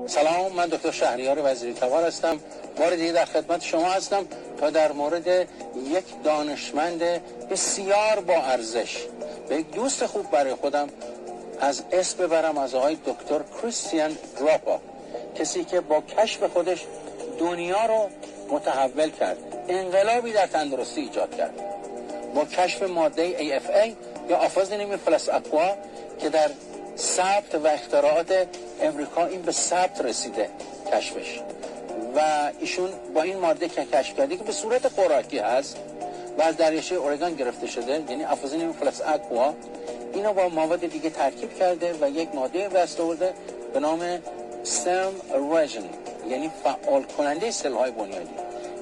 سلام، من دکتر شهریار وزیری تبار هستم. بار دیگه در خدمت شما هستم تا در مورد یک دانشمند بسیار با ارزش و یک دوست خوب برای خودم از اسم ببرم، از آقای دکتر کریستیان دراپا، کسی که با کشف خودش دنیا رو متحول کرد، انقلابی در تندرستی ایجاد کرد با کشف ماده AFA یا آفازینیم فلس اکوا که در ثبت و اختراعات امریکا این به ثبت رسیده کشفش. و ایشون با این ماده که کشف کرده که به صورت خوراکی هست و از دریاچه اورگان گرفته شده، یعنی آفازینیم فلس اکوا، اینو با مواد دیگه ترکیب کرده و یک ماده دست آورده به نام سم رژن، یعنی فعال کننده سل‌های بنیادی.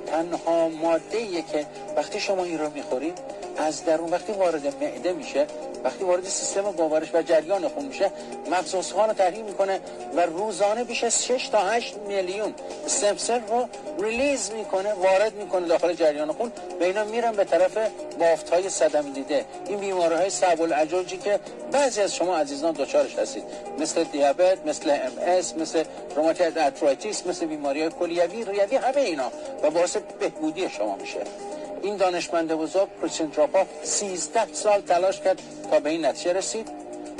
تنها ماده‌ایه که وقتی شما این رو میخورید از درون وقتی وارد معده میشه، وقتی وارد سیستم گوارش و جریان خون میشه، مغز استخوان رو تحریک میکنه و روزانه بیش از 6 تا 8 میلیون استم سل رو ریلیز میکنه، وارد میکنه داخل جریان خون و اینا میرن به طرف بافت‌های صدمه دیده، این بیماری‌های صعب العلاجی که بعضی از شما عزیزان دچارش هستید، مثل دیابت، مثل MS، مثل روماتوید آرتریتیس، مثل بیماری‌های کلیوی، ریوی، همه اینا و باعث بهبودی شما میشه. این دانشمند بزرگ کریستیان دراپا 13 سال تلاش کرد تا به این نتیجه رسید.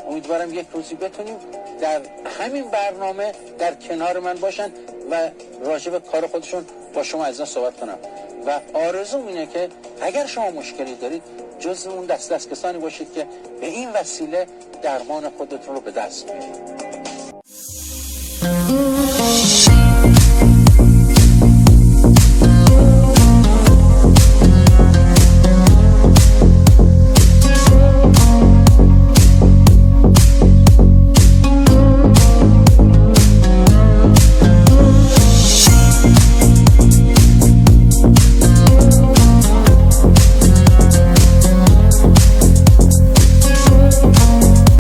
امیدوارم یک روزی بتونیم در همین برنامه در کنار من باشن و راجع به کار خودشون با شما عزیزان صحبت کنم و آرزوم اینه که اگر شما مشکلی دارید جز اون دست کسانی باشید که به این وسیله درمان خودتون رو به دست میارید.